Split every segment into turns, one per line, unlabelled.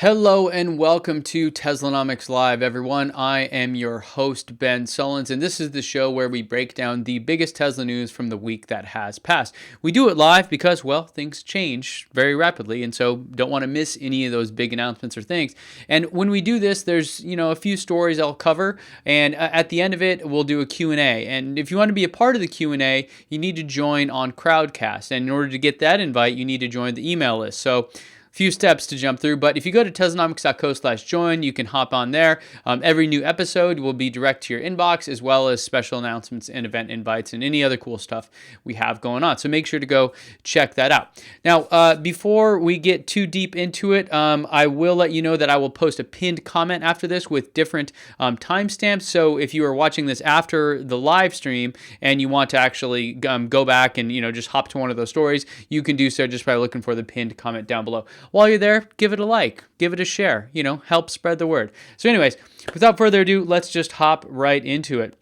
Hello and welcome to Teslanomics Live, everyone. I am your host, Ben Sullins, and this is the show where we break down the biggest Tesla news from the week that has passed. We do it live because, well, things change very rapidly, and so don't want to miss any of those big announcements or things. And when we do this, there's, a few stories I'll cover, and at the end of it, we'll do a Q&A. And if you want to be a part of the Q&A, you need to join on Crowdcast, and in order to get that invite, you need to join the email list. So few steps to jump through, but if you go to teslanomics.co/join, you can hop on there. Every new episode will be direct to your inbox, as well as special announcements and event invites and any other cool stuff we have going on. So make sure to go check that out. Now, before we get too deep into it, I will let you know that I will post a pinned comment after this with different timestamps. So if you are watching this after the live stream and you want to actually go back and just hop to one of those stories, you can do so just by looking for the pinned comment down below. While you're there, give it a like, give it a share, help spread the word. So anyways, without further ado, let's just hop right into it.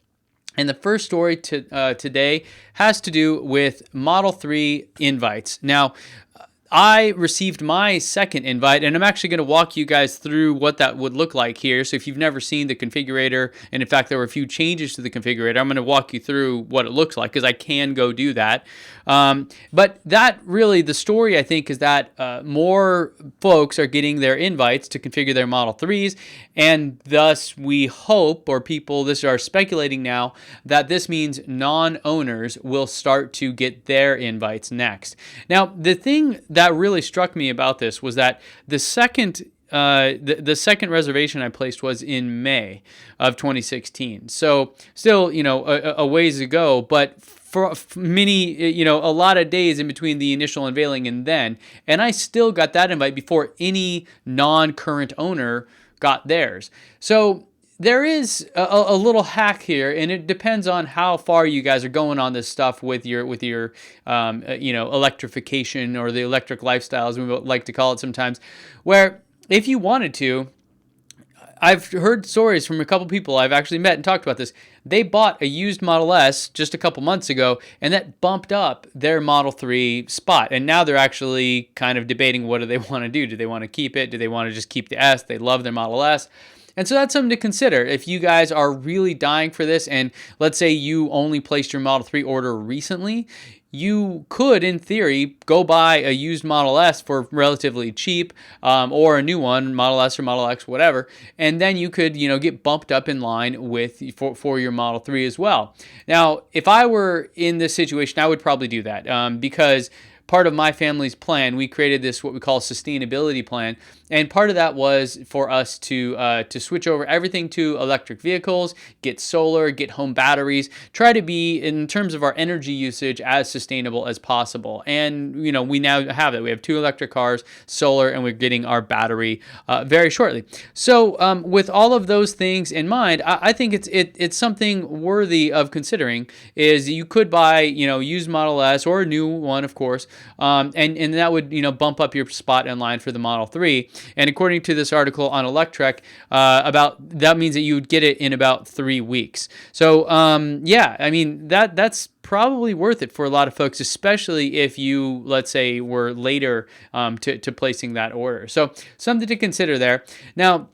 And the first story today has to do with Model 3 invites. Now, I received my second invite, and I'm actually going to walk you guys through what that would look like here. So if you've never seen the configurator, and in fact there were a few changes to the configurator, I'm going to walk you through what it looks like, because I can go do that. But that really, the story I think is that more folks are getting their invites to configure their Model 3s, and thus we hope, or people are speculating now, that this means non-owners will start to get their invites next. Now, the thing that really struck me about this was that the second reservation I placed was in May of 2016. So still, a ways ago, but for many, a lot of days in between the initial unveiling and then, and I still got that invite before any non-current owner got theirs. So there is a little hack here, and it depends on how far you guys are going on this stuff with your electrification, or the electric lifestyle, as we like to call it sometimes, where if you wanted to, I've heard stories from a couple people I've actually met and talked about this. They bought a used Model S just a couple months ago, and that bumped up their Model 3 spot. And now they're actually kind of debating, what do they want to do? Do they want to keep it? Do they want to just keep the S? They love their Model S. And so that's something to consider. If you guys are really dying for this, and let's say you only placed your Model 3 order recently, you could, in theory, go buy a used Model S for relatively cheap, or a new one, Model S or Model X, whatever, and then you could, get bumped up in line with for your Model 3 as well. Now, if I were in this situation, I would probably do that, because part of my family's plan, we created this, what we call a sustainability plan, and part of that was for us to switch over everything to electric vehicles, get solar, get home batteries, try to be, in terms of our energy usage, as sustainable as possible. And we now have that. We have 2 electric cars, solar, and we're getting our battery very shortly. So with all of those things in mind, I think it's something worthy of considering. Is you could buy used Model S, or a new one, of course, and that would bump up your spot in line for the Model 3. And according to this article on Electrek, that means that you would get it in about 3 weeks. So yeah, I mean that's probably worth it for a lot of folks, especially if you, let's say, were later to placing that order. So something to consider there. Now,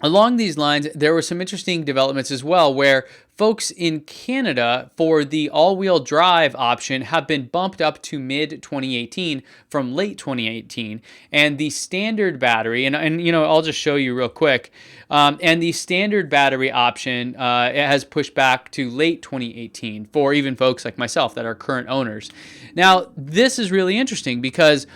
along these lines, there were some interesting developments as well, where folks in Canada for the all-wheel drive option have been bumped up to mid-2018 from late 2018. And the standard battery, and I'll just show you real quick, and the standard battery option it has pushed back to late 2018 for even folks like myself that are current owners. Now, this is really interesting because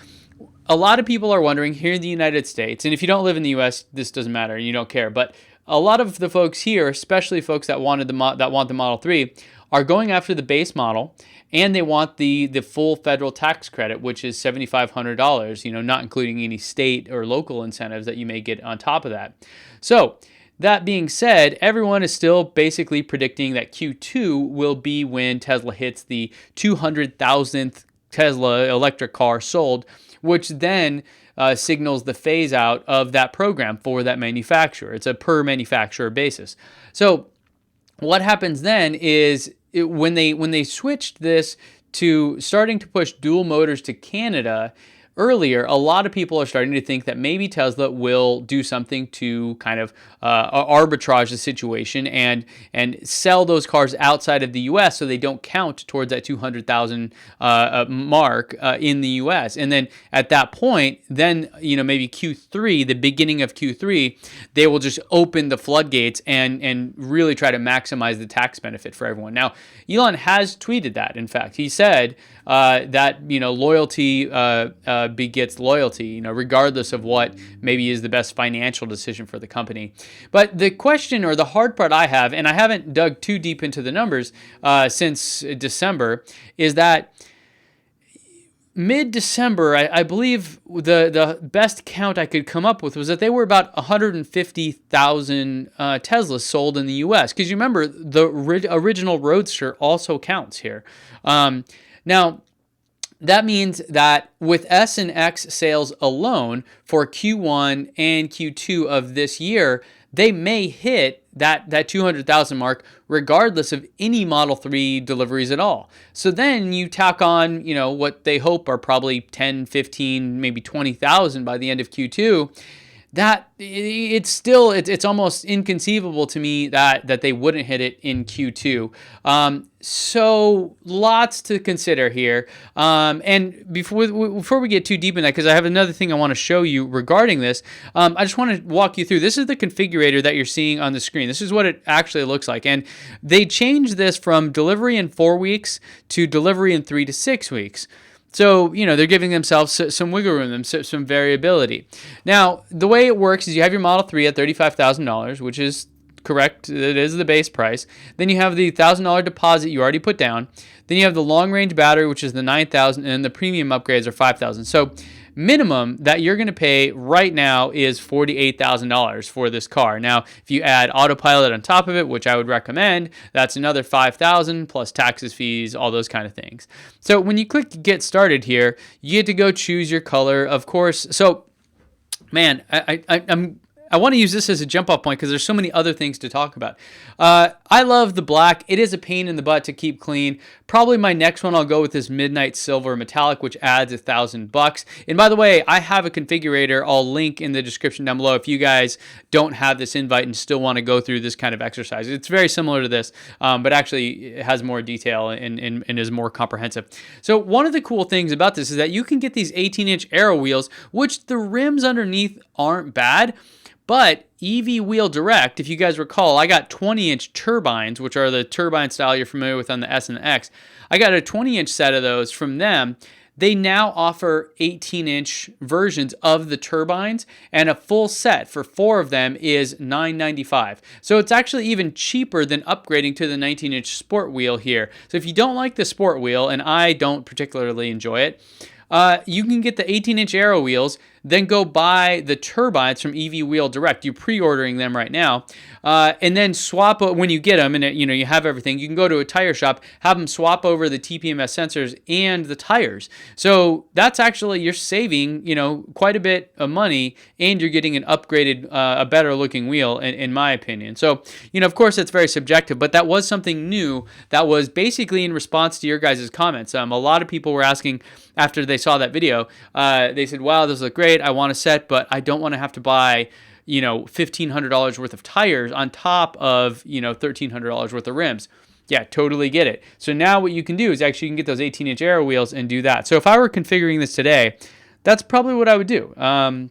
a lot of people are wondering here in the United States, and if you don't live in the U.S., this doesn't matter, you don't care, but a lot of the folks here, especially folks that want the Model 3, are going after the base model, and they want the full federal tax credit, which is $7,500, not including any state or local incentives that you may get on top of that. So that being said, everyone is still basically predicting that Q2 will be when Tesla hits the 200,000th Tesla electric car sold, which then signals the phase out of that program for that manufacturer. It's a per manufacturer basis. So what happens then is when they switched this to starting to push dual motors to Canada, earlier, a lot of people are starting to think that maybe Tesla will do something to kind of arbitrage the situation and sell those cars outside of the U.S. so they don't count towards that 200,000 mark in the U.S. And then at that point, then maybe Q3, the beginning of Q3, they will just open the floodgates and really try to maximize the tax benefit for everyone. Now, Elon has tweeted that. In fact, he said that loyalty begets loyalty, regardless of what maybe is the best financial decision for the company. But the question, or the hard part I have, and I haven't dug too deep into the numbers since December, is that mid-December, I believe the best count I could come up with was that they were about 150,000 Teslas sold in the U.S. Because you remember, the original Roadster also counts here. Now, that means that with S and X sales alone for Q1 and Q2 of this year, they may hit that 200,000 mark regardless of any Model 3 deliveries at all. So then you tack on, what they hope are probably 10, 15, maybe 20,000 by the end of Q2. That it's almost inconceivable to me that they wouldn't hit it in Q2. So lots to consider here. And before we get too deep in that, because I have another thing I want to show you regarding this, I just want to walk you through. This is the configurator that you're seeing on the screen. This is what it actually looks like. And they changed this from delivery in 4 weeks to delivery in 3 to 6 weeks. So, they're giving themselves some wiggle room, some variability. Now, the way it works is you have your Model 3 at $35,000, which is correct. It is the base price. Then you have the $1,000 deposit you already put down. Then you have the long-range battery, which is the $9,000, and the premium upgrades are $5,000. So, minimum that you're going to pay right now is $48,000 for this car. Now, if you add autopilot on top of it, which I would recommend, that's another $5,000 plus taxes, fees, all those kind of things. So when you click get started here, you get to go choose your color, of course. So, man, I want to use this as a jump off point because there's so many other things to talk about. I love the black. It is a pain in the butt to keep clean. Probably my next one I'll go with this Midnight Silver Metallic, which adds $1,000. And by the way, I have a configurator. I'll link in the description down below if you guys don't have this invite and still want to go through this kind of exercise. It's very similar to this, but actually it has more detail and is more comprehensive. So one of the cool things about this is that you can get these 18-inch Aero wheels, which the rims underneath aren't bad. But EV Wheel Direct, if you guys recall, I got 20-inch turbines, which are the turbine style you're familiar with on the S and the X. I got a 20-inch set of those from them. They now offer 18-inch versions of the turbines, and a full set for 4 of them is $995. So it's actually even cheaper than upgrading to the 19-inch sport wheel here. So if you don't like the sport wheel, and I don't particularly enjoy it, you can get the 18-inch Aero wheels, then go buy the turbines from EV Wheel Direct. You're pre-ordering them right now, and then swap when you get them, and you have everything. You can go to a tire shop, have them swap over the TPMS sensors and the tires. So that's actually, you're saving quite a bit of money, and you're getting an upgraded, a better looking wheel, in my opinion. So of course it's very subjective, but that was something new that was basically in response to your guys' comments. A lot of people were asking after they saw that video. They said, "Wow, this looks great. I want a set, but I don't want to have to buy, $1,500 worth of tires on top of, $1,300 worth of rims." Yeah, totally get it. So now what you can do is actually you can get those 18-inch Aero wheels and do that. So if I were configuring this today, that's probably what I would do. And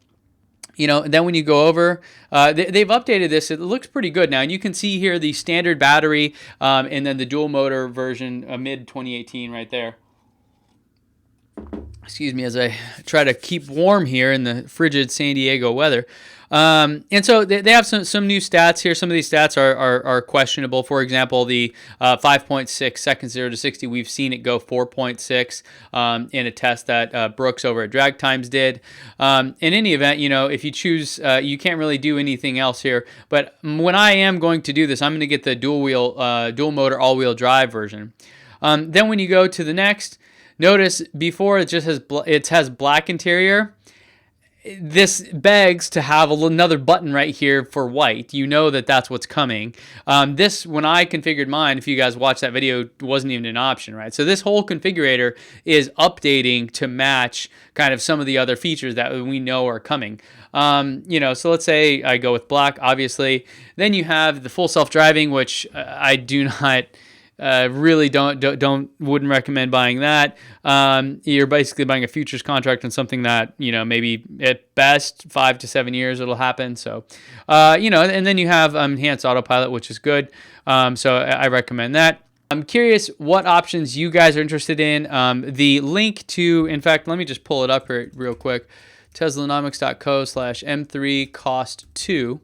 then when you go over, they've updated this. It looks pretty good now. And you can see here the standard battery and then the dual motor version mid-2018 right there. Excuse me as I try to keep warm here in the frigid San Diego weather. And so they have some new stats here. Some of these stats are questionable. For example, the 5.6 seconds 0 to 60, we've seen it go 4.6 in a test that Brooks over at Drag Times did. In any event, if you choose, you can't really do anything else here. But when I am going to do this, I'm going to get the dual motor all-wheel drive version. Then when you go to the next, notice before it just has black interior. this begs to have another button right here for white. You know that that's what's coming. This, when I configured mine, if you guys watched that video, wasn't even an option, right? So this whole configurator is updating to match kind of some of the other features that we know are coming. So let's say I go with black, obviously. Then you have the full self-driving, which I do not... really wouldn't recommend buying that. You're basically buying a futures contract on something that, maybe at best 5 to 7 years it'll happen. So, and then you have enhanced autopilot, which is good. So I recommend that. I'm curious what options you guys are interested in. The link to, in fact, let me just pull it up here real quick. Teslanomics.co/M3cost2.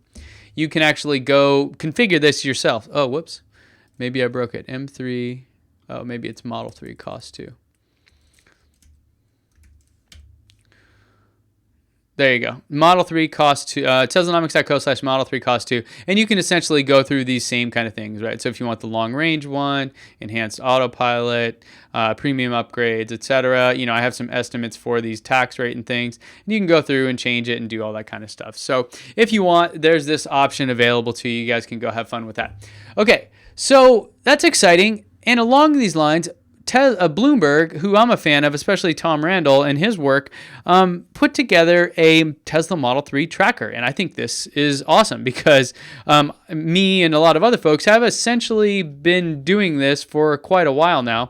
You can actually go configure this yourself. Oh, whoops. Maybe I broke it. M3. Oh, maybe it's Model 3 cost 2. There you go. Model 3 cost 2. Teslanomics.co/Model 3 cost 2. And you can essentially go through these same kind of things, right? So if you want the long range one, enhanced autopilot, premium upgrades, etc. I have some estimates for these tax rate and things. And you can go through and change it and do all that kind of stuff. So if you want, there's this option available to you. You guys can go have fun with that. Okay, so that's exciting. And along these lines, Bloomberg, who I'm a fan of, especially Tom Randall and his work, put together a Tesla Model 3 tracker. And I think this is awesome because me and a lot of other folks have essentially been doing this for quite a while now.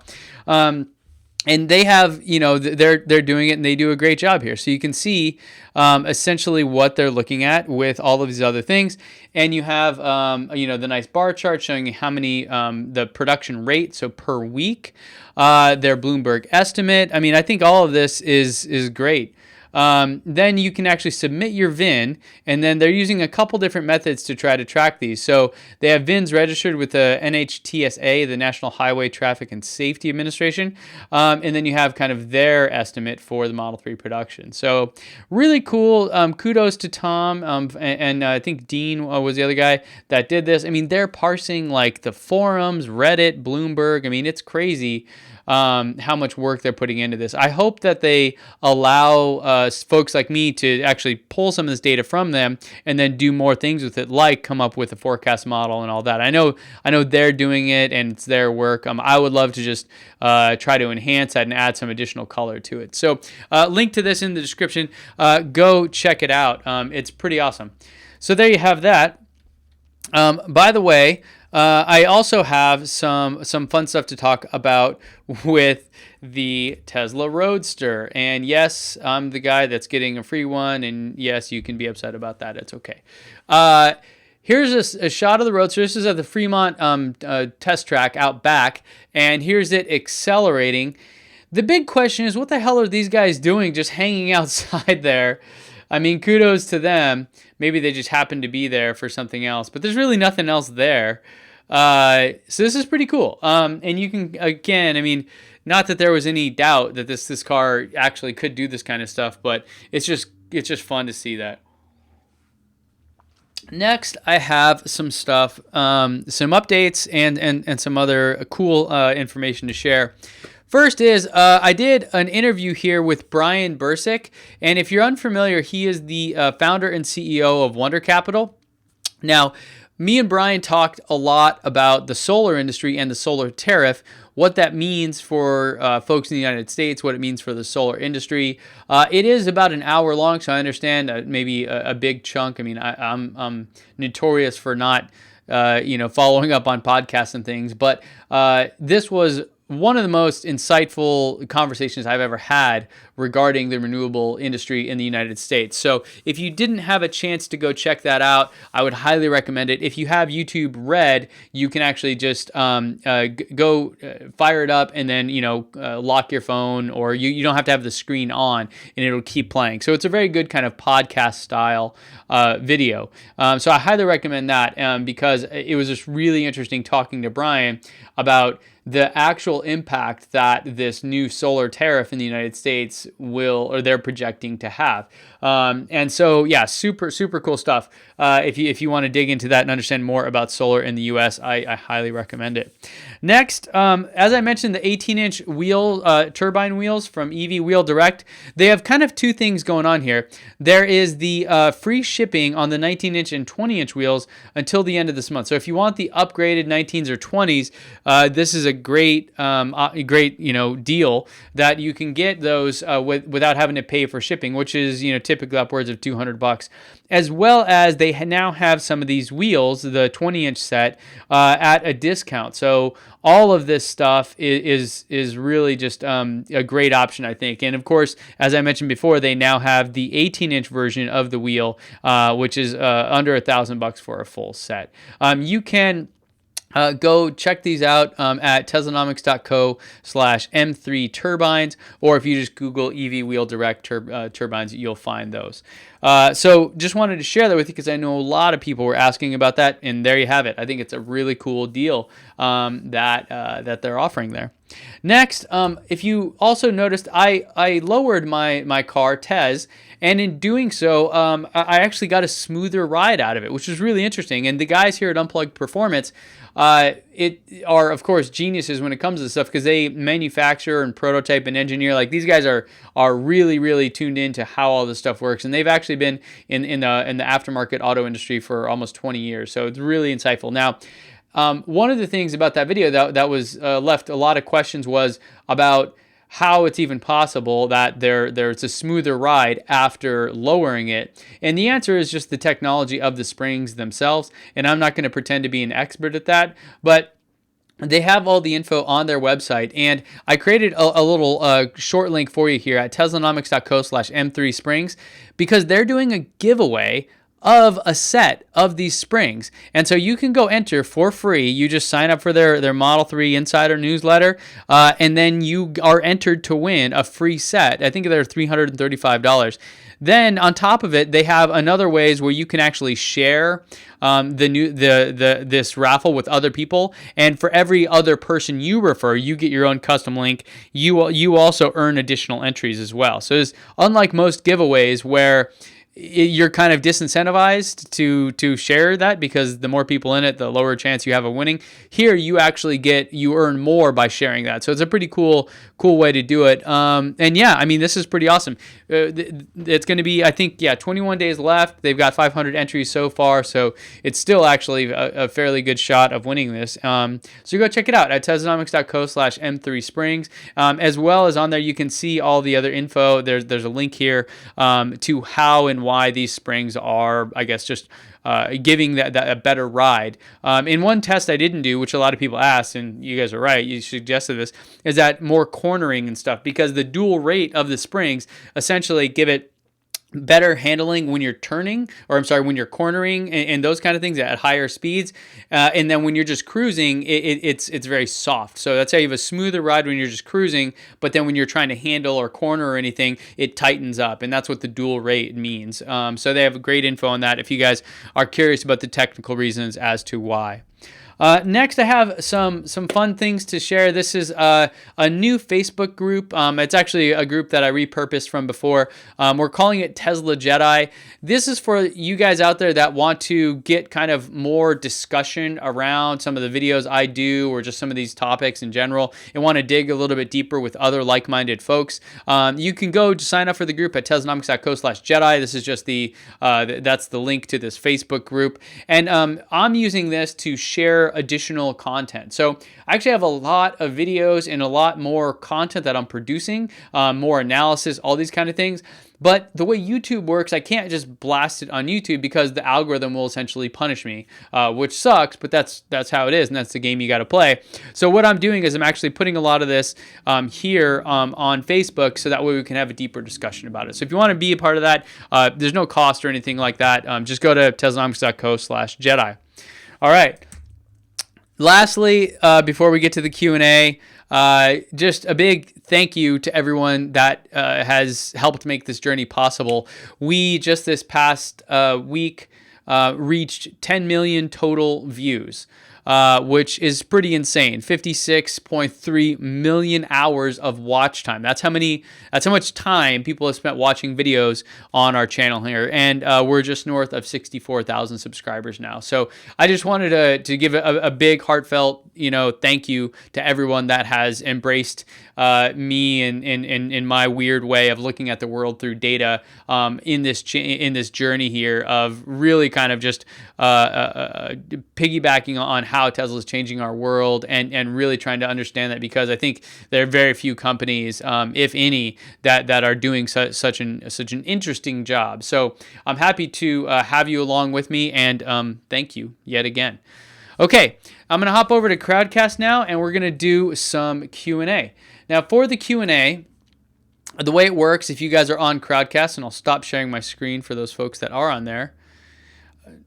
And they have, they're doing it and they do a great job here. So you can see essentially what they're looking at with all of these other things. And you have, the nice bar chart showing you how many, the production rate, so per week, their Bloomberg estimate. I mean, I think all of this is great. Then you can actually submit your VIN, and then they're using a couple different methods to try to track these. So they have VINs registered with the NHTSA, the National Highway Traffic and Safety Administration, and then you have kind of their estimate for the Model 3 production. So really cool. Kudos to Tom, and I think Dean was the other guy that did this. I mean, they're parsing like the forums, Reddit, Bloomberg. I mean, it's crazy. How much work they're putting into this. I hope that they allow folks like me to actually pull some of this data from them and then do more things with it, like come up with a forecast model and all that. I know they're doing it and it's their work. I would love to just try to enhance that and add some additional color to it. So link to this in the description. Go check it out. It's pretty awesome. So there you have that. By the way, I also have some fun stuff to talk about with the Tesla Roadster. And yes, I'm the guy that's getting a free one. And yes, you can be upset about that. It's okay. Here's a shot of the Roadster. This is at the Fremont test track out back. And here's it accelerating. The big question is, what the hell are these guys doing just hanging outside there? I mean, kudos to them. Maybe they just happened to be there for something else. But there's really nothing else there. So this is pretty cool. And you can, again, I mean, not that there was any doubt that this car actually could do this kind of stuff, but it's just fun to see that. Next, I have some stuff, some updates and some other cool information to share. First is I did an interview here with Bryan Birsic, and if you're unfamiliar, he is the founder and CEO of Wunder Capital. Now, me and Bryan talked a lot about the solar industry and the solar tariff, what that means for folks in the United States, what it means for the solar industry. It is about an hour long, so I understand maybe a big chunk. I mean, I'm notorious for not, following up on podcasts and things, but this was one of the most insightful conversations I've ever had regarding the renewable industry in the United States. So if you didn't have a chance to go check that out, I would highly recommend it. If you have YouTube Red, you can actually just go fire it up and then, lock your phone, or you don't have to have the screen on and it'll keep playing. So it's a very good kind of podcast style video. So I highly recommend that because it was just really interesting talking to Bryan about the actual impact that this new solar tariff in the United States U.S. will, or they're projecting to have. And so, yeah, super cool stuff. If you want to dig into that and understand more about solar in the U.S., I highly recommend it. Next, as I mentioned, the 18-inch wheel turbine wheels from EV Wheel Direct, they have kind of two things going on here. There is the free shipping on the 19-inch and 20-inch wheels until the end of this month. So if you want the upgraded 19s or 20s, this is a great deal that you can get those without having to pay for shipping, which is typically upwards of $200. As well as they now have some of these wheels, the 20-inch set, at a discount. So all of this stuff is really just a great option, I think. And of course, as I mentioned before, they now have the 18-inch version of the wheel, which is under $1,000 for a full set. You can go check these out at teslanomics.co/M3 turbines, or if you just Google EV Wheel Direct turbines, you'll find those. So just wanted to share that with you because I know a lot of people were asking about that, and there you have it. I think it's a really cool deal that they're offering there. Next, if you also noticed, I lowered my car, Tez, and in doing so, I actually got a smoother ride out of it, which was really interesting. And the guys here at Unplugged Performance are, of course, geniuses when it comes to this stuff because they manufacture and prototype and engineer. Like, these guys are really tuned into how all this stuff works, and they've actually been in the aftermarket auto industry for almost 20 years. So it's really insightful. Now, one of the things about that video that was left a lot of questions was about how it's even possible that there's a smoother ride after lowering it. And the answer is just the technology of the springs themselves. And I'm not going to pretend to be an expert at that, but they have all the info on their website. And I created a little short link for you here at teslanomics.co/M3 springs because they're doing a giveaway of a set of these springs. And so you can go enter for free. You just sign up for their Model 3 Insider newsletter, and then you are entered to win a free set. I think they're $335. Then on top of it, they have another ways where you can actually share this raffle with other people. And for every other person you refer, you get your own custom link. You also earn additional entries as well. So it's unlike most giveaways where you're kind of disincentivized to share that because the more people in it, the lower chance you have of winning. Here, you actually you earn more by sharing that. So it's a pretty cool way to do it. And yeah, I mean, this is pretty awesome. It's going to be, I think, 21 days left. They've got 500 entries so far, so it's still actually a fairly good shot of winning this. So go check it out at teslanomics.co/M3 springs. As well as on there, you can see all the other info. There's a link here to how and why these springs are, I guess, just giving that a better ride. In one test I didn't do, which a lot of people asked, and you guys are right, you suggested this, is that more cornering and stuff, because the dual rate of the springs essentially give it better handling when you're turning, when you're cornering and those kind of things at higher speeds. And then when you're just cruising, it's very soft. So that's how you have a smoother ride when you're just cruising, but then when you're trying to handle or corner or anything, it tightens up. And that's what the dual rate means. So they have great info on that if you guys are curious about the technical reasons as to why. Next, I have some fun things to share. This is a new Facebook group. It's actually a group that I repurposed from before. We're calling it Tesla Jedi. This is for you guys out there that want to get kind of more discussion around some of the videos I do or just some of these topics in general and want to dig a little bit deeper with other like-minded folks. You can go to sign up for the group at teslanomics.co/Jedi. This is just that's the link to this Facebook group. And I'm using this to share additional content. So I actually have a lot of videos and a lot more content that I'm producing, more analysis, all these kind of things. But the way YouTube works, I can't just blast it on YouTube because the algorithm will essentially punish me, which sucks, but that's how it is, and that's the game you got to play. So what I'm doing is I'm actually putting a lot of this here on Facebook so that way we can have a deeper discussion about it. So if you want to be a part of that, there's no cost or anything like that. Just go to teslanomics.co/Jedi. All right. Lastly, before we get to the Q&A, just a big thank you to everyone that has helped make this journey possible. We just this past week reached 10 million total views. which is pretty insane. 56.3 million hours of watch time. That's how much time people have spent watching videos on our channel here, and we're just north of 64,000 subscribers now. So I just wanted to give a big heartfelt, thank you to everyone that has embraced me and my weird way of looking at the world through data in this journey here of really kind of just piggybacking on how Tesla is changing our world and really trying to understand that, because I think there are very few companies, if any, that are doing such an interesting job. So I'm happy to have you along with me, and thank you yet again. Okay, I'm going to hop over to Crowdcast now, and we're going to do some Q&A. Now, for the Q&A, the way it works, if you guys are on Crowdcast, and I'll stop sharing my screen for those folks that are on there,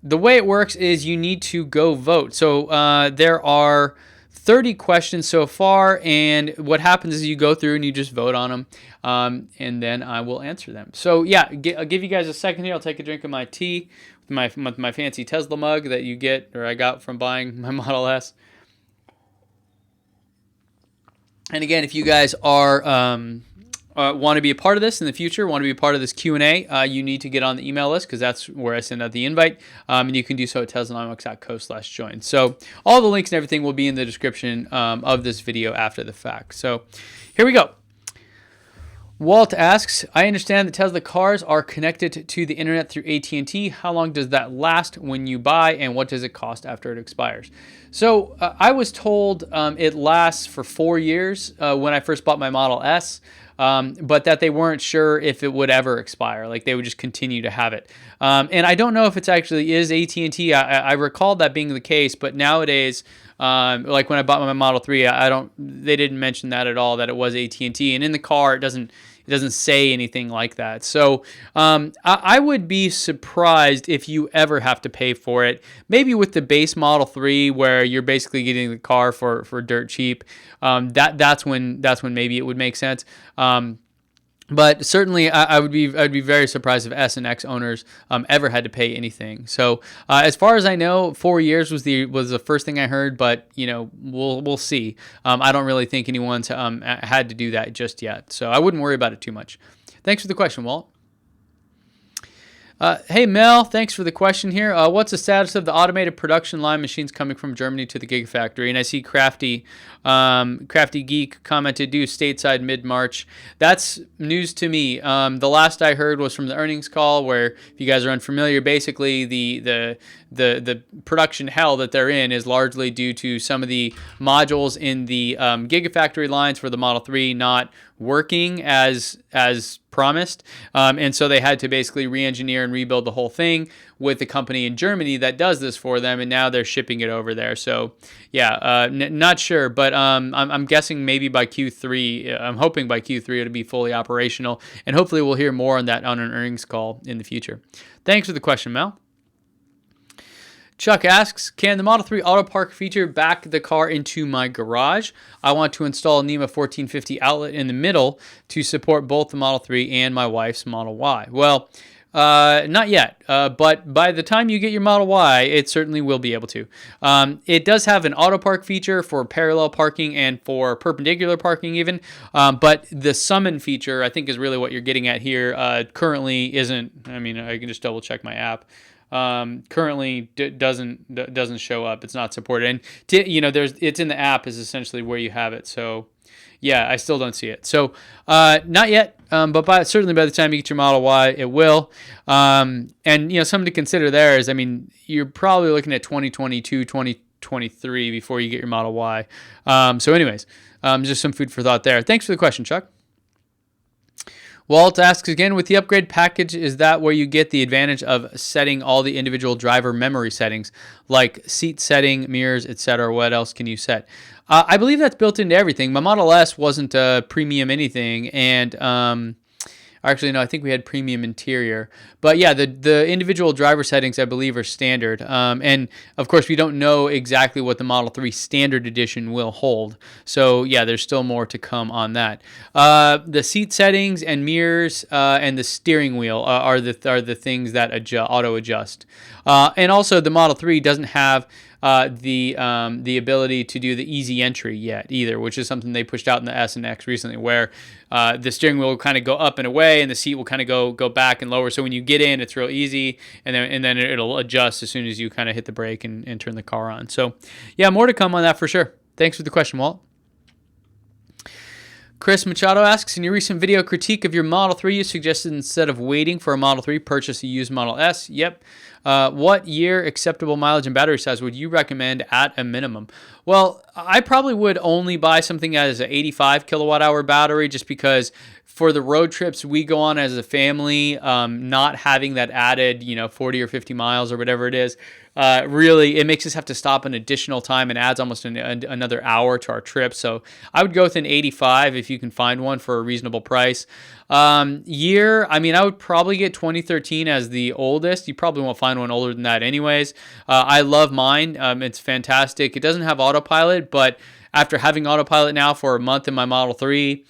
the way it works is you need to go vote. So there are 30 questions so far, and what happens is you go through and you just vote on them, and then I will answer them. So yeah, I'll give you guys a second here. I'll take a drink of my tea with my fancy Tesla mug that you get, or I got from buying my Model S. And again, if you guys are want to be a part of this in the future, want to be a part of this Q&A, you need to get on the email list, because that's where I send out the invite, and you can do so at teslanomics.co/join. So all the links and everything will be in the description of this video after the fact. So here we go. Walt asks, I understand that Tesla cars are connected to the internet through AT&T. How long does that last when you buy, and what does it cost after it expires? So I was told it lasts for 4 years when I first bought my Model S, but that they weren't sure if it would ever expire, like they would just continue to have it. And I don't know if it's actually is AT&T. I recall that being the case, but nowadays, like when I bought my Model 3, they didn't mention that at all, that it was AT&T, and in the car it doesn't say anything like that. So I would be surprised if you ever have to pay for it. Maybe with the base Model 3, where you're basically getting the car for dirt cheap. That's when maybe it would make sense. But certainly, I'd be very surprised if S and X owners ever had to pay anything. So as far as I know, 4 years was the first thing I heard. But we'll see. I don't really think anyone's had to do that just yet. So I wouldn't worry about it too much. Thanks for the question, Walt. Hey Mel, thanks for the question here. What's the status of the automated production line machines coming from Germany to the Gigafactory? And I see Crafty Geek commented due stateside mid-March. That's news to me. The last I heard was from the earnings call, where, if you guys are unfamiliar, basically the production hell that they're in is largely due to some of the modules in the Gigafactory lines for the Model 3 not working as promised, and so they had to basically re-engineer and rebuild the whole thing with the company in Germany that does this for them, and now they're shipping it over there. So yeah, not sure, but I'm guessing maybe by Q3, I'm hoping by Q3 it'll be fully operational, and hopefully we'll hear more on that on an earnings call in the future. Thanks for the question, Mel. Chuck asks, can the Model 3 Auto Park feature back the car into my garage? I want to install a NEMA 1450 outlet in the middle to support both the Model 3 and my wife's Model Y. Well, not yet, but by the time you get your Model Y, it certainly will be able to. It does have an auto park feature for parallel parking and for perpendicular parking even, but the summon feature, I think, is really what you're getting at here. Currently isn't. I mean, I can just double check my app. Currently doesn't show up. It's not supported, and it's in the app is essentially where you have it. So yeah, I still don't see it. So not yet, but certainly by the time you get your Model Y, it will. And something to consider there is, I mean, you're probably looking at 2022, 2023 before you get your Model Y. So anyways, just some food for thought there. Thanks for the question, Chuck. Walt asks again, with the upgrade package, is that where you get the advantage of setting all the individual driver memory settings, like seat setting, mirrors, etc.? What else can you set? I believe that's built into everything. My Model S wasn't a premium anything, and actually, no, I think we had premium interior. But yeah, the individual driver settings, I believe, are standard. And of course, we don't know exactly what the Model 3 Standard Edition will hold. So yeah, there's still more to come on that. The seat settings and mirrors and the steering wheel are the things that auto adjust. And also, the Model 3 doesn't have the ability to do the easy entry yet either, which is something they pushed out in the S and X recently, where the steering wheel will kind of go up and away, and the seat will kind of go back and lower. So when you get in, it's real easy, and then it'll adjust as soon as you kind of hit the brake and turn the car on. So yeah, more to come on that for sure. Thanks for the question, Walt. Chris Machado asks, in your recent video critique of your Model 3, you suggested instead of waiting for a Model 3, purchase a used Model S. Yep. What year, acceptable mileage, and battery size would you recommend at a minimum? Well, I probably would only buy something as an 85 kilowatt hour battery, just because for the road trips we go on as a family, not having that added, 40 or 50 miles or whatever it is, really, it makes us have to stop an additional time and adds almost another hour to our trip. So I would go with an 85 if you can find one for a reasonable price. Year, I would probably get 2013 as the oldest. You probably won't find one older than that anyways. I love mine. It's fantastic. It doesn't have autopilot, but after having autopilot now for a month in my Model 3,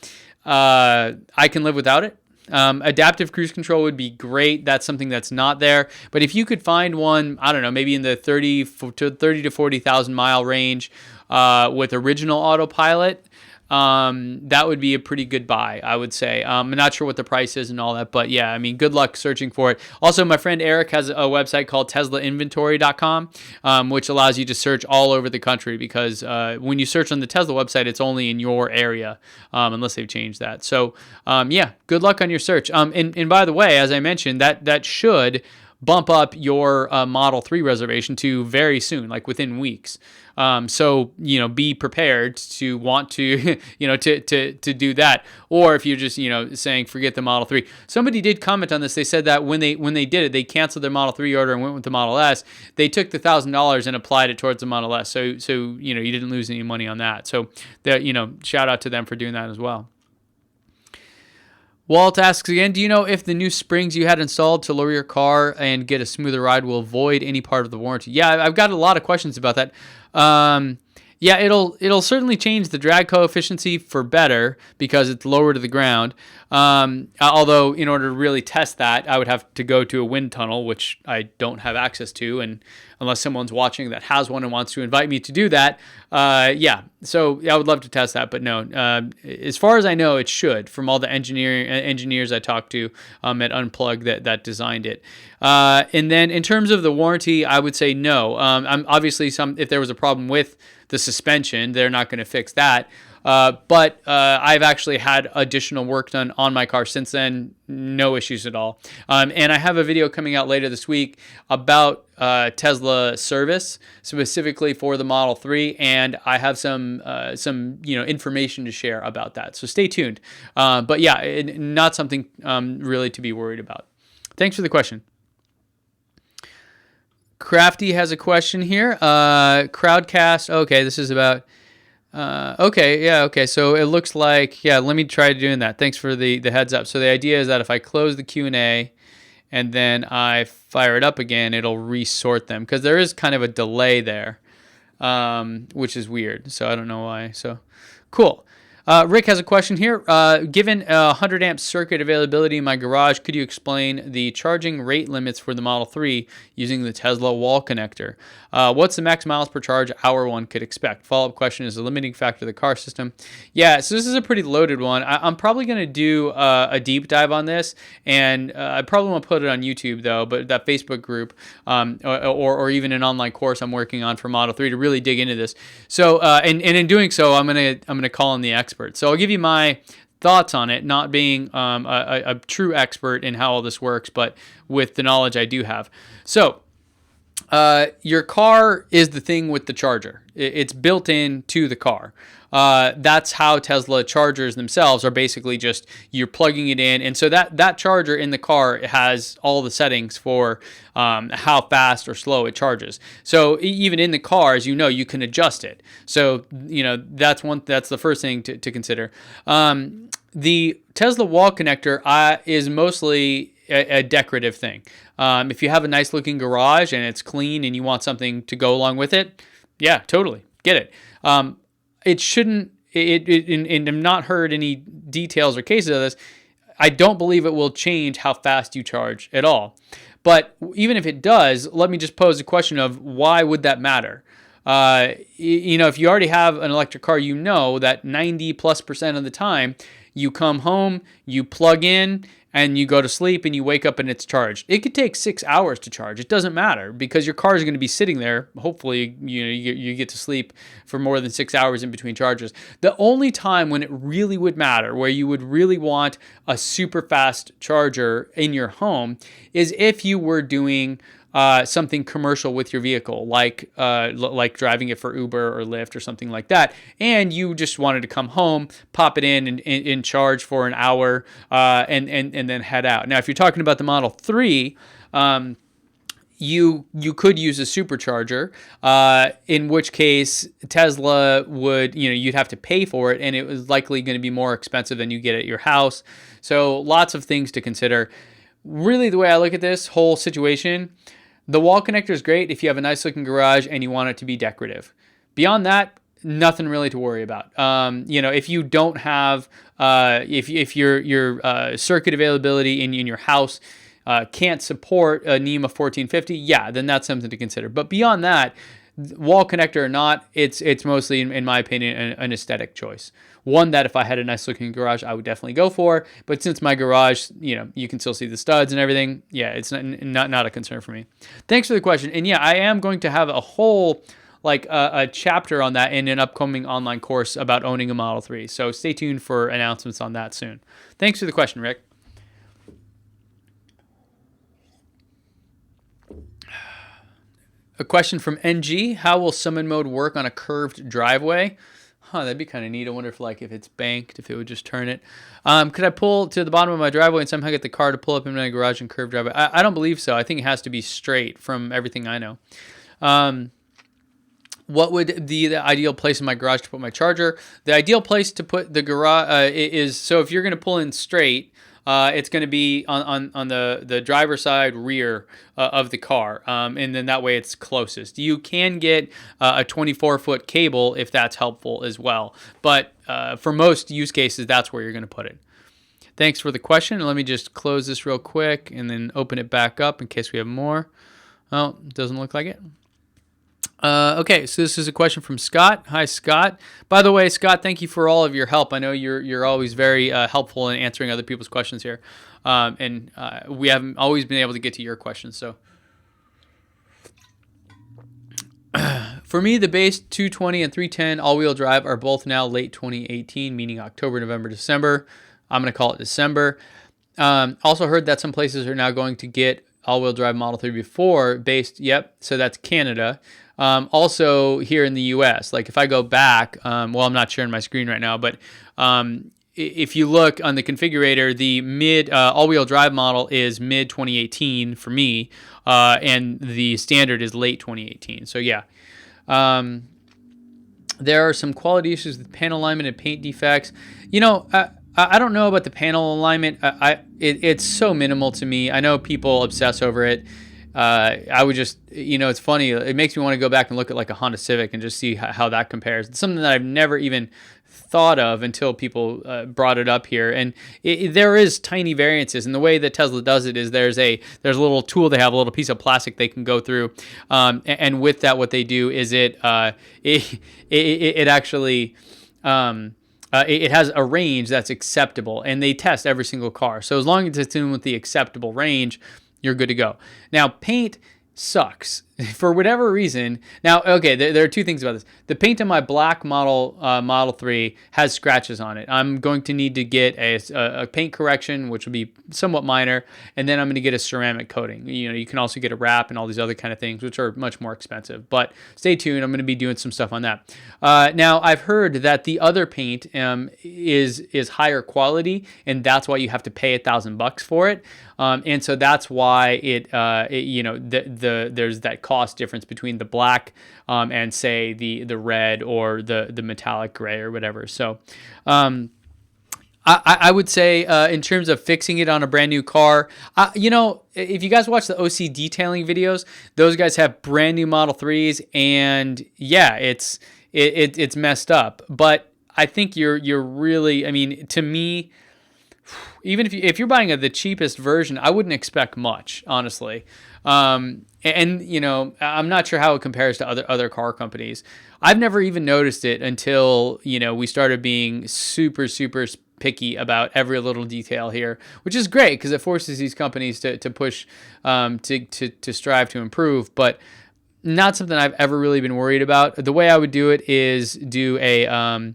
I can live without it. Adaptive cruise control would be great. That's something that's not there. But if you could find one, I don't know, maybe in the 30 to 40,000 mile range with original autopilot, that would be a pretty good buy, I would say. I'm not sure what the price is and all that, but yeah, good luck searching for it. Also, my friend Eric has a website called TeslaInventory.com, which allows you to search all over the country, because when you search on the Tesla website, it's only in your area, unless they've changed that. So yeah, good luck on your search. And by the way, as I mentioned, that should bump up your Model 3 reservation to very soon, like within weeks. So, be prepared to want to, to do that. Or if you're just, saying, forget the Model 3. Somebody did comment on this. They said that when they did it, they canceled their Model 3 order and went with the Model S. They took the $1,000 and applied it towards the Model S. So, you didn't lose any money on that. So, shout out to them for doing that as well. Walt asks again, do you know if the new springs you had installed to lower your car and get a smoother ride will void any part of the warranty? Yeah, I've got a lot of questions about that. Yeah, it'll certainly change the drag coefficient for better because it's lower to the ground. Although in order to really test that, I would have to go to a wind tunnel, which I don't have access to, and unless someone's watching that has one and wants to invite me to do that, yeah. So I would love to test that, but no. As far as I know, it should, from all the engineers I talked to at Unplugged that designed it. And then in terms of the warranty, I would say no. I'm obviously if there was a problem with the suspension, they're not going to fix that. But I've actually had additional work done on my car since then. No issues at all. And I have a video coming out later this week about Tesla service, specifically for the Model 3, and I have some information to share about that. So stay tuned. But yeah, not something really to be worried about. Thanks for the question. Crafty has a question here. Crowdcast. Okay, this is about. Okay. So it looks like, yeah, let me try doing that. Thanks for the heads up. So the idea is that if I close the Q&A and then I fire it up again, it'll resort them, because there is kind of a delay there, which is weird. So I don't know why. So cool. Rick has a question here. Given 100 amp circuit availability in my garage, could you explain the charging rate limits for the Model 3 using the Tesla wall connector? What's the max miles per charge hour one could expect? Follow-up question, is the limiting factor the car system? Yeah, so this is a pretty loaded one. I'm probably going to do a deep dive on this, and I probably won't put it on YouTube though, but that Facebook group or even an online course I'm working on for Model 3 to really dig into this. So and in doing so, I'm gonna call in the expert. So I'll give you my thoughts on it, not being a true expert in how all this works, but with the knowledge I do have. So your car is the thing with the charger. It's built into the car. That's how Tesla chargers themselves are basically just you're plugging it in. And so that charger in the car has all the settings for how fast or slow it charges. So even in the car, as you can adjust it. So, that's the first thing to consider. The Tesla wall connector is mostly a decorative thing. If you have a nice looking garage and it's clean and you want something to go along with it, yeah, totally get it. It shouldn't, and I've not heard any details or cases of this. I don't believe it will change how fast you charge at all. But even if it does, let me just pose a question of why would that matter? if you already have an electric car, you know that 90+% of the time you come home, you plug in, and you go to sleep and you wake up and it's charged. It could take 6 hours to charge. It doesn't matter because your car is going to be sitting there. Hopefully, you get to sleep for more than 6 hours in between charges. The only time when it really would matter, where you would really want a super fast charger in your home, is if you were doing something commercial with your vehicle, like driving it for Uber or Lyft or something like that, and you just wanted to come home, pop it in and charge for an hour, and then head out. Now, if you're talking about the Model 3, you could use a supercharger, in which case Tesla would, you'd have to pay for it, and it was likely going to be more expensive than you get at your house. So lots of things to consider. Really, the way I look at this whole situation, the wall connector is great if you have a nice looking garage and you want it to be decorative. Beyond that, nothing really to worry about. If you don't have, if your circuit availability in your house can't support a NEMA 1450, yeah, then that's something to consider. But beyond that, wall connector or not, it's mostly, in my opinion, an aesthetic choice. One that if I had a nice looking garage, I would definitely go for. But since my garage, you can still see the studs and everything, yeah, it's not a concern for me. Thanks for the question. And yeah, I am going to have a whole a chapter on that in an upcoming online course about owning a Model 3. So stay tuned for announcements on that soon. Thanks for the question, Rick. A question from NG. How will summon mode work on a curved driveway? That'd be kind of neat. I wonder if it's banked, if it would just turn it. Could I pull to the bottom of my driveway and somehow get the car to pull up in my garage and curved driveway? I don't believe so. I think it has to be straight from everything I know. What would the ideal place in my garage to put my charger? The ideal place to put the garage is, so if you're going to pull in straight, it's going to be on the driver's side rear of the car, and then that way it's closest. You can get a 24-foot cable if that's helpful as well, but for most use cases, that's where you're going to put it. Thanks for the question. Let me just close this real quick and then open it back up in case we have more. Oh, doesn't look like it. Okay, so this is a question from Scott. Hi, Scott. By the way, Scott, thank you for all of your help. I know you're always very helpful in answering other people's questions here, and we haven't always been able to get to your questions. So, for me, the base 220 and 310 all-wheel drive are both now late 2018, meaning October, November, December. I'm going to call it December. Also heard that some places are now going to get all-wheel drive Model 3 before based. Yep, so that's Canada. Also here in the U.S., like if I go back, well, I'm not sharing my screen right now, but if you look on the configurator, the mid all-wheel drive model is mid 2018 for me, and the standard is late 2018. So yeah, there are some quality issues with panel alignment and paint defects. I don't know about the panel alignment. It's so minimal to me. I know people obsess over it. I would just, it's funny. It makes me want to go back and look at like a Honda Civic and just see how that compares. It's something that I've never even thought of until people brought it up here. And there is tiny variances. And the way that Tesla does it is there's a little tool. They have a little piece of plastic they can go through. And with that, what they do is it actually... it has a range that's acceptable, and they test every single car. So as long as it's in with the acceptable range, you're good to go. Now, paint sucks for whatever reason. Now, okay, there are two things about this. The paint on my black Model 3 has scratches on it. I'm going to need to get a paint correction, which will be somewhat minor, and then I'm going to get a ceramic coating. You can also get a wrap and all these other kind of things, which are much more expensive. But stay tuned. I'm going to be doing some stuff on that. Now, I've heard that the other paint is higher quality, and that's why you have to pay $1,000 for it. And so that's why there's that cost difference between the black and say the red or the metallic gray or whatever. So I would say in terms of fixing it on a brand new car, if you guys watch the OC detailing videos, those guys have brand new Model 3s, and yeah, it's messed up. But I think you're really, to me, even if you're buying the cheapest version, I wouldn't expect much, honestly. And you know, I'm not sure how it compares to other car companies. I've never even noticed it until, you know, we started being super picky about every little detail here, which is great because it forces these companies to push, to strive to improve. But not something I've ever really been worried about. The way I would do it is do a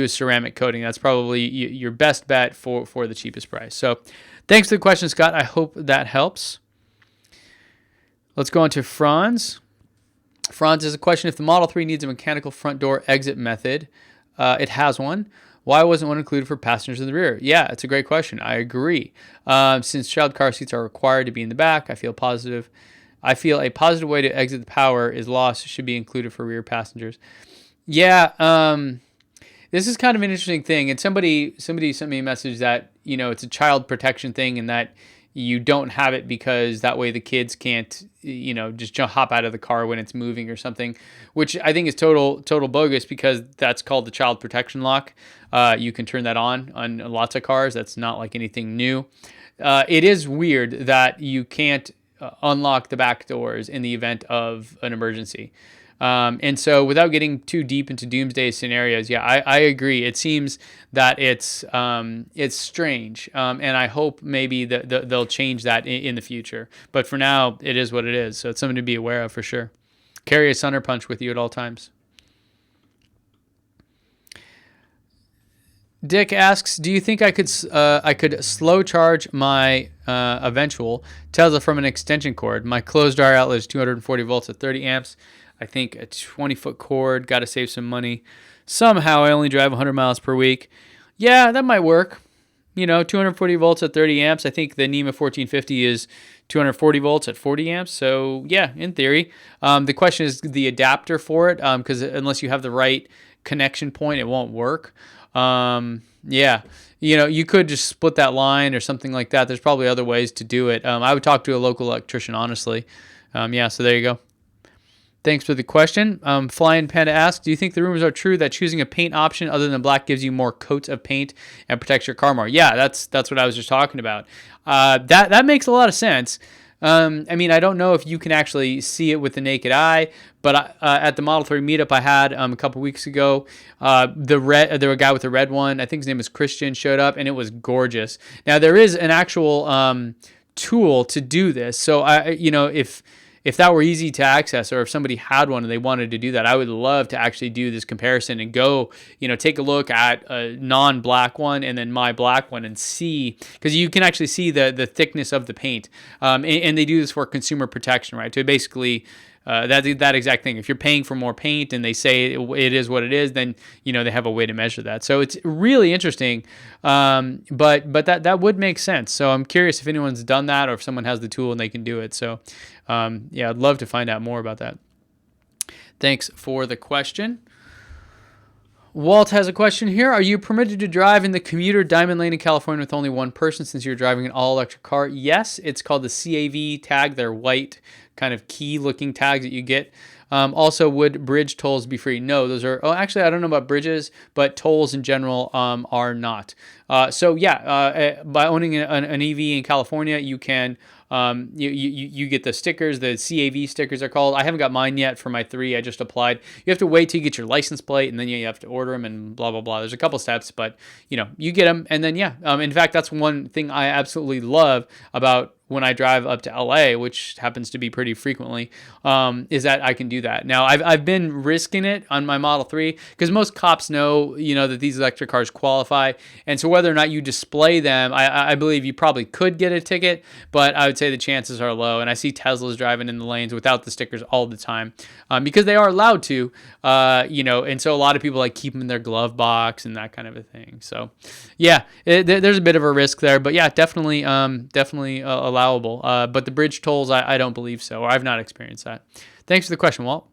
ceramic coating. That's probably your best bet for the cheapest price. So thanks for the question, Scott. I hope that helps. Let's go on to Franz. Franz has a question. If the Model 3 needs a mechanical front door exit method, it has one. Why wasn't one included for passengers in the rear? Yeah, it's a great question. I agree. Since child car seats are required to be in the back, I feel a positive way to exit the power is lost should be included for rear passengers. Yeah, this is kind of an interesting thing. And somebody sent me a message that, you know, it's a child protection thing and that you don't have it because that way the kids can't, you know, just hop out of the car when it's moving or something, which I think is total bogus because that's called the child protection lock. You can turn that on lots of cars. That's not like anything new. It is weird that you can't unlock the back doors in the event of an emergency. And so without getting too deep into doomsday scenarios, yeah, I agree. It seems that it's strange. And I hope maybe that they'll change that in the future. But for now, it is what it is. So it's something to be aware of for sure. Carry a Sunner punch with you at all times. Dick asks, do you think I could slow charge my eventual Tesla from an extension cord? My closed R outlet is 240 volts at 30 amps. I think a 20-foot cord, got to save some money. Somehow I only drive 100 miles per week. Yeah, that might work. You know, 240 volts at 30 amps. I think the NEMA 1450 is 240 volts at 40 amps. So yeah, in theory. The question is the adapter for it, because unless you have the right connection point, it won't work. Yeah, you know, you could just split that line or something like that. There's probably other ways to do it. I would talk to a local electrician, honestly. Yeah, so there you go. Thanks for the question. Flying Panda asks, do you think the rumors are true that choosing a paint option other than black gives you more coats of paint and protects your car more? Yeah, that's what I was just talking about. That makes a lot of sense. I mean, I don't know if you can actually see it with the naked eye, but at the Model 3 meetup I had a couple weeks ago, there was a guy with a red one. I think his name was Christian, showed up, and it was gorgeous. Now, there is an actual tool to do this. So, if that were easy to access or if somebody had one and they wanted to do that, I would love to actually do this comparison and go, take a look at a non-black one and then my black one and see, because you can actually see the thickness of the paint. And they do this for consumer protection, right? So basically, that exact thing. If you're paying for more paint and they say it is what it is, then they have a way to measure that. So it's really interesting, but that would make sense. So I'm curious if anyone's done that or if someone has the tool and they can do it. So yeah, I'd love to find out more about that. Thanks for the question. Walt has a question here. Are you permitted to drive in the commuter diamond lane in California with only one person since you're driving an all-electric car? Yes, it's called the CAV tag. They're white kind of key-looking tags that you get. Also, would bridge tolls be free? No, those are... Oh, actually, I don't know about bridges, but tolls in general are not. So, yeah, by owning an EV in California, you can... You get the stickers, the CAV stickers are called. I haven't got mine yet for my 3. I just applied. You have to wait till you get your license plate, and then you have to order them and blah, blah, blah. There's a couple steps, but, you get them. And then, yeah, in fact, that's one thing I absolutely love about when I drive up to LA, which happens to be pretty frequently, is that I can do that. Now, I've been risking it on my Model 3 because most cops know, that these electric cars qualify. And so whether or not you display them, I believe you probably could get a ticket, but I would say the chances are low. And I see Teslas driving in the lanes without the stickers all the time because they are allowed to, and so a lot of people keep them in their glove box and that kind of a thing. So yeah, there's a bit of a risk there, but yeah, definitely allowable. But the bridge tolls, I don't believe so, or I've not experienced that. Thanks for the question, Walt.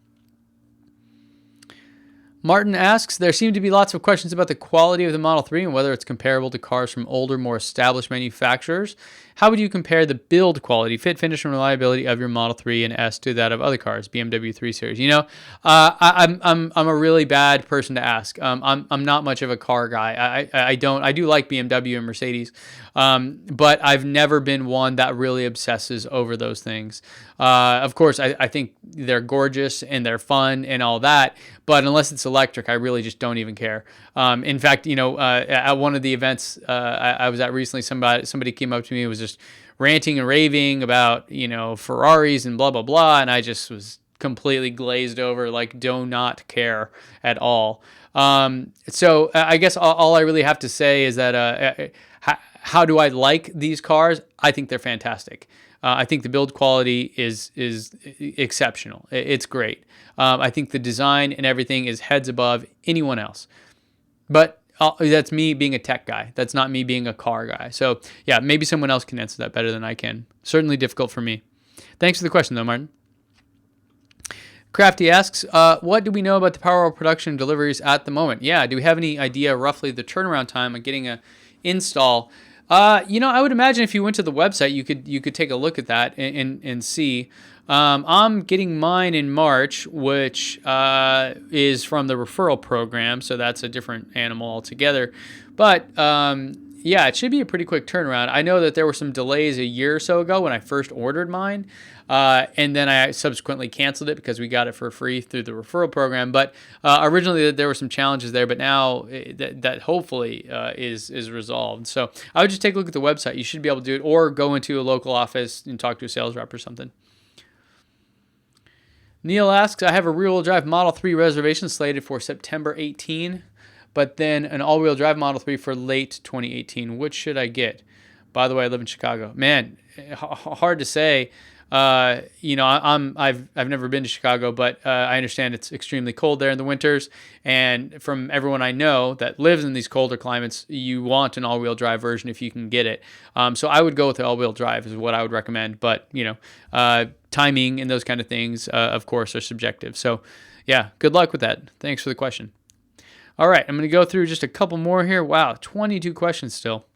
Martin asks, there seem to be lots of questions about the quality of the Model 3 and whether it's comparable to cars from older, more established manufacturers. how would you compare the build quality, fit, finish, and reliability of your Model 3 and S to that of other cars, BMW 3 Series? I'm a really bad person to ask. I'm not much of a car guy. I do like BMW and Mercedes, but I've never been one that really obsesses over those things. Of course, I think they're gorgeous and they're fun and all that, but unless it's electric, I really just don't even care. In fact, at one of the events I was at recently, somebody came up to me and was just ranting and raving about, Ferraris and blah, blah, blah, and I just was completely glazed over, like, do not care at all. So I guess all I really have to say is that how do I like these cars? I think they're fantastic. I think the build quality is exceptional. It's great. I think the design and everything is heads above anyone else. But that's me being a tech guy. That's not me being a car guy. So yeah, maybe someone else can answer that better than I can. Certainly difficult for me. Thanks for the question though, Martin. Crafty asks, what do we know about the Powerwall production deliveries at the moment? Yeah, do we have any idea roughly the turnaround time on getting a install? I would imagine if you went to the website, you could take a look at that and see. I'm getting mine in March, which is from the referral program, so that's a different animal altogether. But yeah, it should be a pretty quick turnaround. I know that there were some delays a year or so ago when I first ordered mine, and then I subsequently canceled it because we got it for free through the referral program. But originally there were some challenges there, but now that hopefully is resolved. So I would just take a look at the website. You should be able to do it, or go into a local office and talk to a sales rep or something. Neil asks, I have a rear-wheel drive Model 3 reservation slated for September 18, but then an all-wheel drive Model 3 for late 2018. Which should I get? By the way, I live in Chicago. Man, hard to say. I've never been to Chicago, but I understand it's extremely cold there in the winters. And from everyone I know that lives in these colder climates, you want an all-wheel drive version if you can get it. So I would go with the all-wheel drive is what I would recommend. But timing and those kind of things, of course, are subjective. So yeah, good luck with that. Thanks for the question. All right, I'm going to go through just a couple more here. Wow, 22 questions still.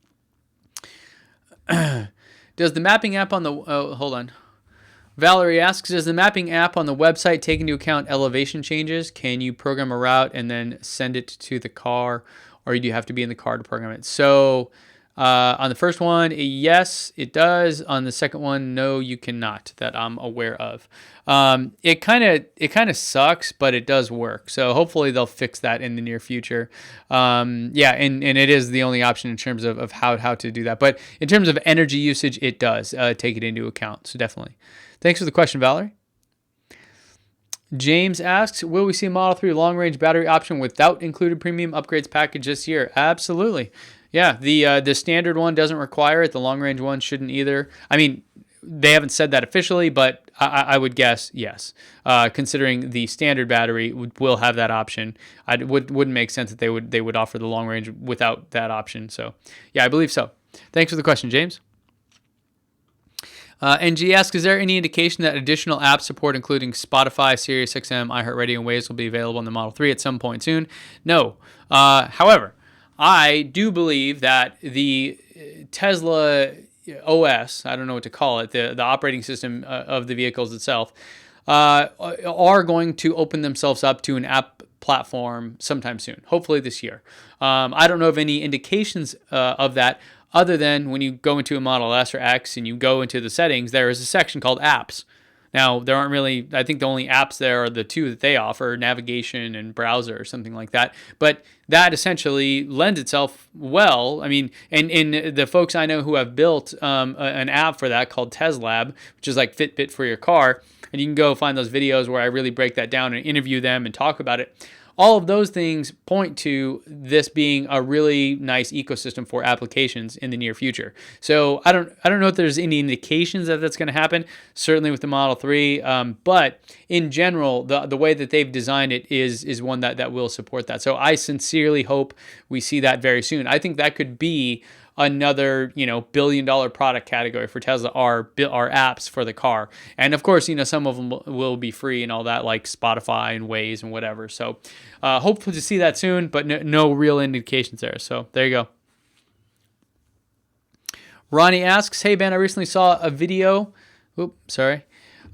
Does the mapping app on the... Oh, hold on. Valerie asks, does the mapping app on the website take into account elevation changes? Can you program a route and then send it to the car, or do you have to be in the car to program it? So on the first one, yes, it does. On the second one, no, you cannot, that I'm aware of. It kind of sucks, but it does work. So hopefully they'll fix that in the near future. And it is the only option in terms of how to do that. But in terms of energy usage, it does take it into account. So definitely. Thanks for the question, Valerie. James asks, will we see a Model 3 long-range battery option without included premium upgrades package this year? Absolutely. Yeah, the standard one doesn't require it. The long-range one shouldn't either. I mean, they haven't said that officially, but I would guess yes. Considering the standard battery will have that option, it wouldn't make sense that they would offer the long-range without that option. So, yeah, I believe so. Thanks for the question, James. NG asks, is there any indication that additional app support, including Spotify, Sirius XM, iHeartRadio, and Waze, will be available in the Model 3 at some point soon? No. However, I do believe that the Tesla OS, I don't know what to call it, the operating system of the vehicles itself, are going to open themselves up to an app platform sometime soon, hopefully this year. I don't know of any indications of that, other than when you go into a Model S or X and you go into the settings, there is a section called apps. Now, there aren't really, I think the only apps there are the two that they offer, navigation and browser or something like that. But that essentially lends itself well. I mean, and the folks I know who have built an app for that called TesLab, which is like Fitbit for your car, and you can go find those videos where I really break that down and interview them and talk about it. All of those things point to this being a really nice ecosystem for applications in the near future. So I don't know if there's any indications that that's going to happen, certainly with the Model 3, but in general, the way that they've designed it is one that will support that. So I sincerely hope we see that very soon. I think that could be another, billion-dollar product category for Tesla are apps for the car. And of course, some of them will be free and all that, like Spotify and Waze and whatever. So hopefully to see that soon, but no real indications there. So there you go. Ronnie asks, hey Ben, I recently saw a video.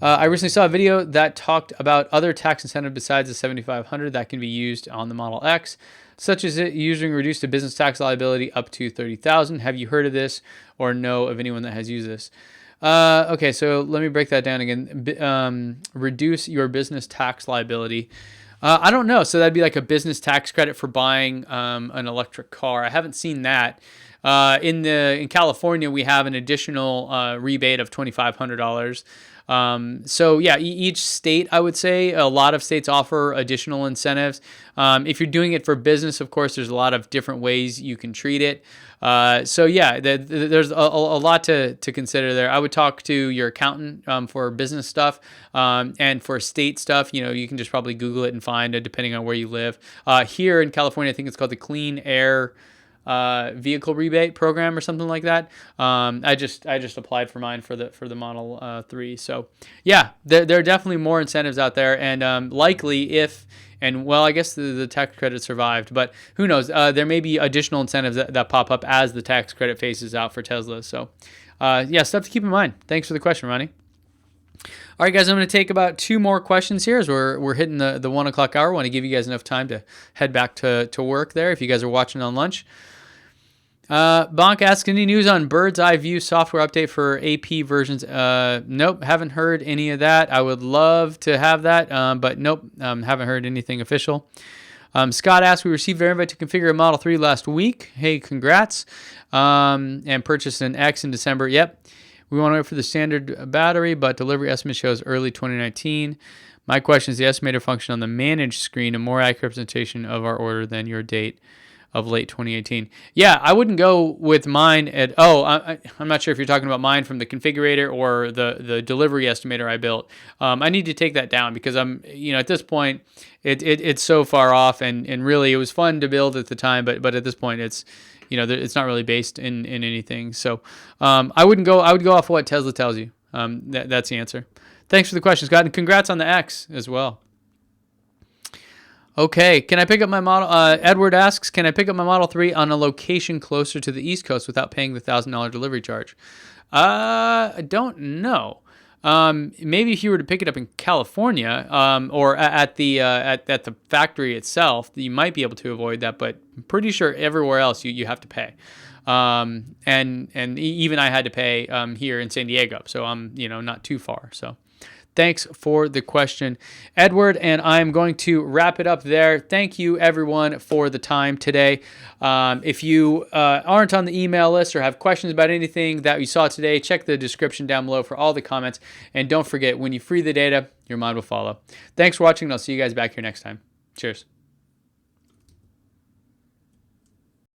I recently saw a video that talked about other tax incentive besides the 7,500 that can be used on the Model X, such as it using reduced to business tax liability up to 30,000. Have you heard of this or know of anyone that has used this? Okay, so let me break that down again. Reduce your business tax liability. I don't know. So that'd be like a business tax credit for buying an electric car. I haven't seen that. In California, we have an additional rebate of $2,500. So yeah, each state, I would say, a lot of states offer additional incentives. If you're doing it for business, of course, there's a lot of different ways you can treat it. So yeah, there's a lot to consider there. I would talk to your accountant for business stuff, and for state stuff, you can just probably Google it and find it depending on where you live. Here in California, I think it's called the Clean Air vehicle rebate program or something like that. I just applied for mine for the Model 3. So yeah, there are definitely more incentives out there, and likely I guess the tax credit survived, but who knows? There may be additional incentives that pop up as the tax credit phases out for Tesla. So yeah, stuff to keep in mind. Thanks for the question, Ronnie. All right, guys, I'm going to take about 2 more questions here as we're hitting the 1 o'clock hour. I want to give you guys enough time to head back to work there if you guys are watching on lunch. Bonk asks, any news on Bird's Eye View software update for AP versions? Nope, haven't heard any of that. I would love to have that, but nope, haven't heard anything official. Scott asks, we received our invite to configure a Model 3 last week. Hey, congrats. And purchased an X in December. Yep. We want to wait for the standard battery, but delivery estimate shows early 2019. My question is the estimator function on the manage screen a more accurate representation of our order than your date of late 2018. Yeah, I wouldn't go with mine I'm not sure if you're talking about mine from the configurator or the delivery estimator I built. I need to take that down because at this point, it's so far off, and really it was fun to build at the time, but at this point it's not really based in anything. So I would go off what Tesla tells you. That's the answer. Thanks for the question, Scott, and congrats on the X as well. Okay, can I pick up my model? Edward asks, can I pick up my Model 3 on a location closer to the East Coast without paying the $1,000 delivery charge? I don't know. Maybe if you were to pick it up in California, or at the factory itself, you might be able to avoid that. But I'm pretty sure everywhere else you have to pay. And even I had to pay here in San Diego, so I'm not too far. So. Thanks for the question, Edward, and I'm going to wrap it up there. Thank you, everyone, for the time today. If you aren't on the email list or have questions about anything that you saw today, check the description down below for all the comments. And don't forget, when you free the data, your mind will follow. Thanks for watching, and I'll see you guys back here next time. Cheers.